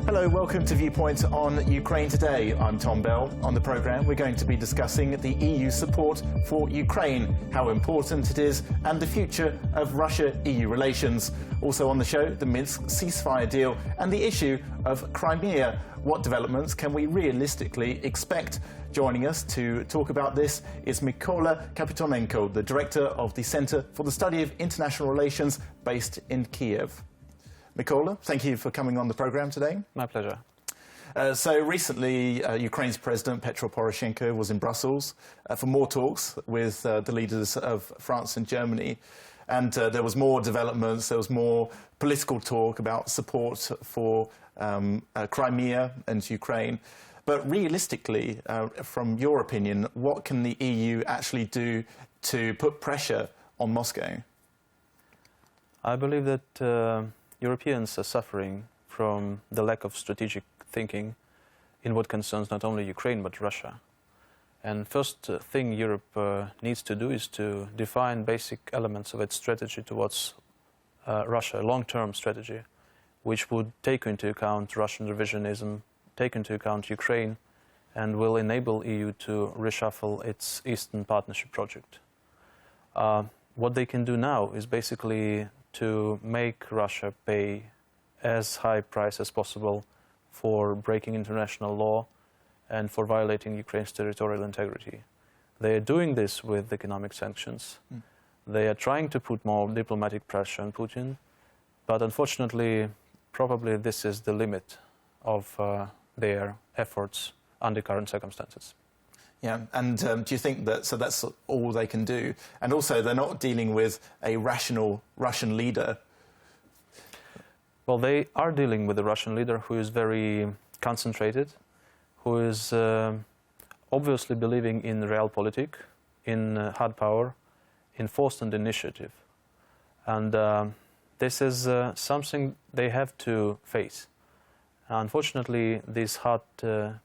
Hello, welcome to Viewpoint on Ukraine Today. I'm Tom Bell. On the programme, we're going to be discussing the EU support for Ukraine, how important it is, and the future of Russia-EU relations. Also on the show, the Minsk ceasefire deal and the issue of Crimea. What developments can we realistically expect? Joining us to talk about this is Mykola Kapitonenko, the director of the Centre for the Study of International Relations based in Kyiv. Mykola, thank you for coming on the programme today. My pleasure. So recently, Ukraine's President Petro Poroshenko was in Brussels for more talks with the leaders of France and Germany. And there was more developments, there was more political talk about support for Crimea and Ukraine. But realistically, from your opinion, what can the EU actually do to put pressure on Moscow? I believe that Europeans are suffering from the lack of strategic thinking in what concerns not only Ukraine but Russia. And first thing Europe needs to do is to define basic elements of its strategy towards Russia, a long-term strategy, which would take into account Russian revisionism, take into account Ukraine, and will enable EU to reshuffle its Eastern Partnership project. What they can do now is basically to make Russia pay as high price as possible for breaking international law and for violating Ukraine's territorial integrity. They are doing this with economic sanctions. They are trying to put more diplomatic pressure on Putin, but unfortunately, probably this is the limit of their efforts under current circumstances. Yeah, and do you think that, so that's all they can do? And also, they're not dealing with a rational Russian leader. Well, they are dealing with a Russian leader who is very concentrated, who is obviously believing in realpolitik, in hard power, in force and initiative. And this is something they have to face. Unfortunately, this hard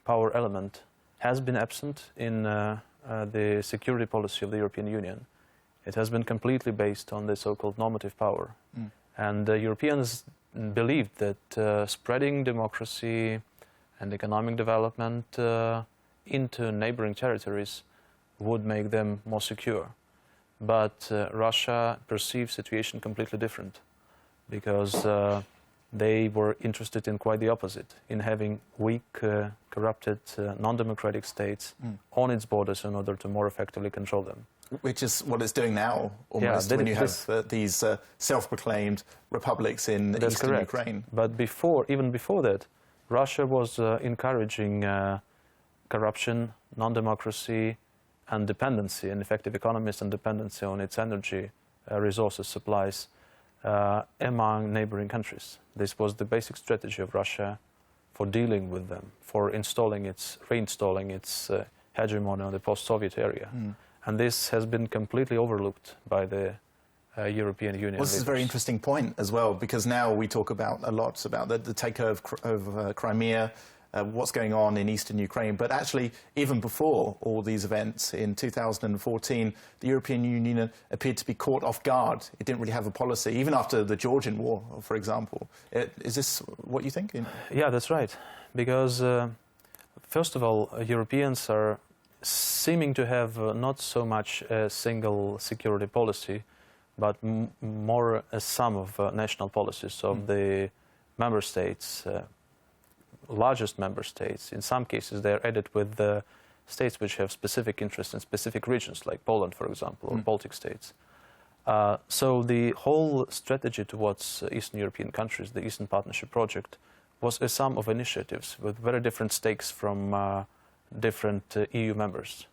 power element has been absent in the security policy of the European Union. It has been completely based on the so-called normative power. And Europeans believed that spreading democracy and economic development into neighboring territories would make them more secure. But Russia perceived the situation completely different, because they were interested in quite the opposite, in having weak, corrupted, non-democratic states on its borders in order to more effectively control them. Which is what it's doing now, almost, when you have these self-proclaimed republics in eastern Ukraine. But even before that, Russia was encouraging corruption, non-democracy, and dependency, and effective economies and dependency on its energy resources, supplies, among neighboring countries. This was the basic strategy of Russia for dealing with them, for reinstalling its hegemony on the post-Soviet area. And this has been completely overlooked by the European Union. Well, this is a very interesting point as well, because now we talk about a lot about the takeover of Crimea, what's going on in eastern Ukraine. But actually, even before all these events in 2014, the European Union appeared to be caught off guard. It didn't really have a policy, even after the Georgian war, for example. Is this what you think? Yeah, that's right. Because, first of all, Europeans are seeming to have not so much a single security policy, but more a sum of national policies of the member states, largest member states. In some cases, they are added with the states which have specific interests in specific regions, like Poland, for example, or Baltic states. So the whole strategy towards Eastern European countries, the Eastern Partnership project, was a sum of initiatives with very different stakes from different EU members.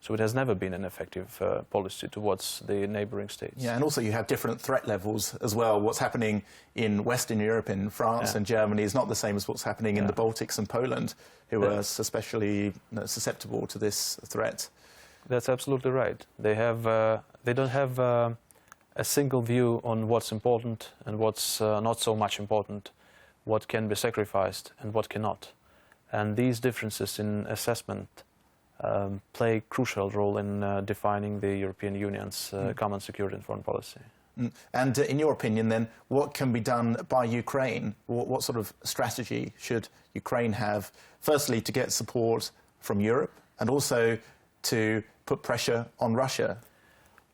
So it has never been an effective policy towards the neighboring states. Yeah, and also you have different threat levels as well. What's happening in Western Europe, in France and Germany, is not the same as what's happening in the Baltics and Poland, who are especially susceptible to this threat. That's absolutely right. They don't have a single view on what's important and what's not so much important, what can be sacrificed and what cannot. And these differences in assessment play a crucial role in defining the European Union's common security and foreign policy. And in your opinion, then, what can be done by Ukraine? What sort of strategy should Ukraine have, firstly, to get support from Europe, and also to put pressure on Russia?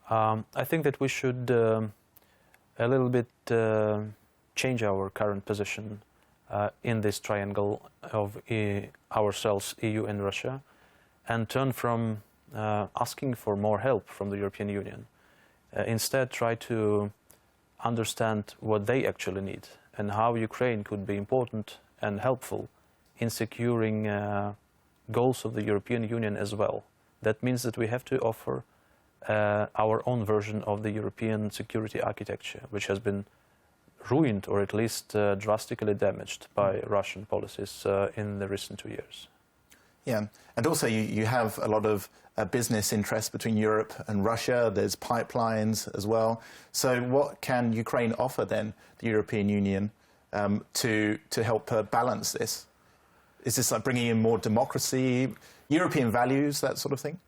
I think that we should a little bit change our current position in this triangle of ourselves, EU and Russia, and turn from asking for more help from the European Union. Instead, try to understand what they actually need and how Ukraine could be important and helpful in securing goals of the European Union as well. That means that we have to offer our own version of the European security architecture, which has been ruined or at least drastically damaged by Russian policies in the recent 2 years. Yeah, and also you have a lot of business interests between Europe and Russia. There's pipelines as well. So what can Ukraine offer then, the European Union, to help balance this? Is this like bringing in more democracy, European values, that sort of thing?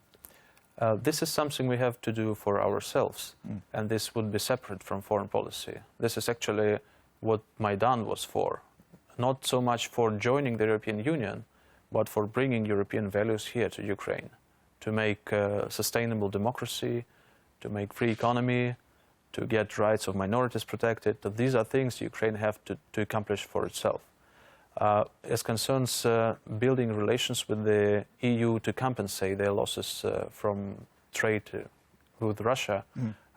This is something we have to do for ourselves, and this would be separate from foreign policy. This is actually what Maidan was for, not so much for joining the European Union, but for bringing European values here to Ukraine, to make sustainable democracy, to make free economy, to get rights of minorities protected. These are things Ukraine have to accomplish for itself. As concerns building relations with the EU to compensate their losses from trade with Russia,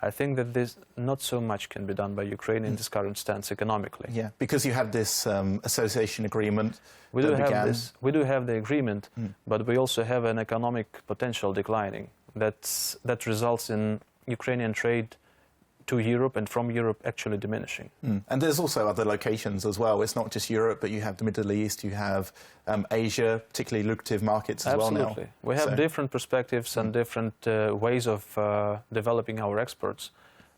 I think that not so much can be done by Ukraine in this current stance economically. Yeah, because you have this association agreement. We do have the agreement, but we also have an economic potential declining that results in Ukrainian trade to Europe and from Europe actually diminishing. And there's also other locations as well. It's not just Europe, but you have the Middle East, you have Asia, particularly lucrative markets as well now. Absolutely. We have different perspectives and different ways of developing our exports.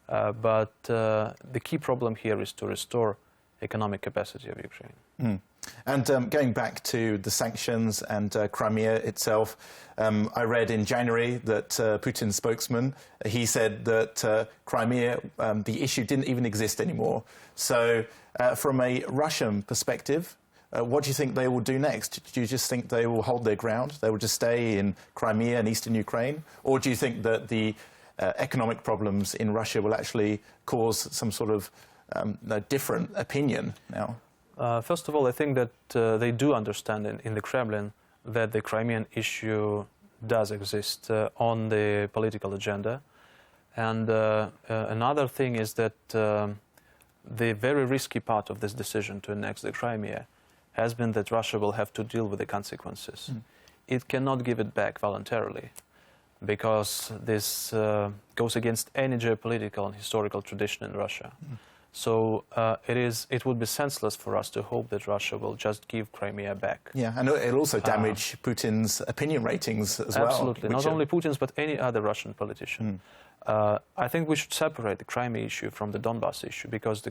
But the key problem here is to restore economic capacity of Ukraine. And going back to the sanctions and Crimea itself, I read in January that Putin's spokesman, he said that Crimea, the issue didn't even exist anymore. So from a Russian perspective, what do you think they will do next? Do you just think they will hold their ground? They will just stay in Crimea and eastern Ukraine? Or do you think that the economic problems in Russia will actually cause some sort of different opinion now? First of all, I think that they do understand in the Kremlin that the Crimean issue does exist on the political agenda. And another thing is that the very risky part of this decision to annex the Crimea has been that Russia will have to deal with the consequences. It cannot give it back voluntarily, because this goes against any geopolitical and historical tradition in Russia. So it would be senseless for us to hope that Russia will just give Crimea back. Yeah, and it'll also damage Putin's opinion ratings as well. Absolutely, not only Putin's, but any other Russian politician. I think we should separate the Crimea issue from the Donbass issue, because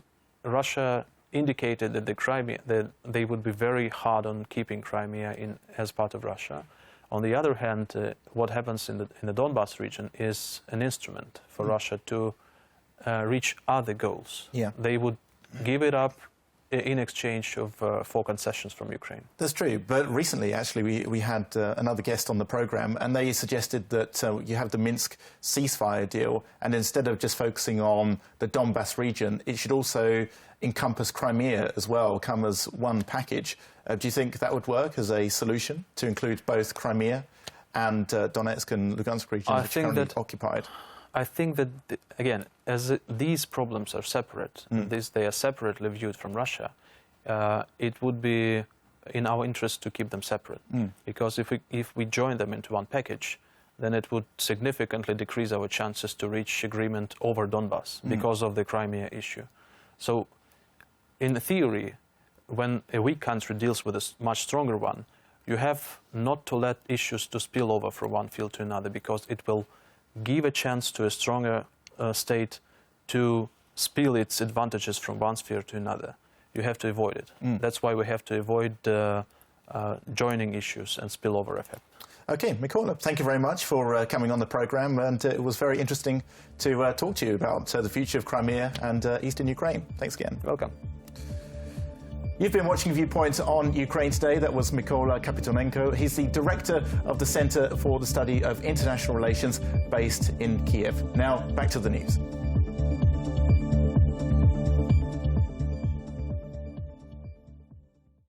Russia indicated that that they would be very hard on keeping Crimea as part of Russia. On the other hand, what happens in the Donbass region is an instrument for Russia to reach other goals. Yeah. They would give it up in exchange for concessions from Ukraine. That's true, but recently actually we had another guest on the program, and they suggested that you have the Minsk ceasefire deal, and instead of just focusing on the Donbass region, it should also encompass Crimea as well, come as one package. Do you think that would work as a solution to include both Crimea and Donetsk and Lugansk regions, which are currently occupied? I think that, again, as these problems are separate, they are separately viewed from Russia, it would be in our interest to keep them separate. Because if we join them into one package, then it would significantly decrease our chances to reach agreement over Donbass because of the Crimea issue. So, in theory, when a weak country deals with a much stronger one, you have not to let issues to spill over from one field to another, because it will give a chance to a stronger state to spill its advantages from one sphere to another. You have to avoid it. That's why we have to avoid joining issues and spillover effect. Okay, Mykola, thank you very much for coming on the programme, and it was very interesting to talk to you about the future of Crimea and eastern Ukraine. Thanks again. Welcome. You've been watching Viewpoint on Ukraine today. That was Mykola Kapitonenko. He's the director of the Centre for the Study of International Relations based in Kyiv. Now, back to the news.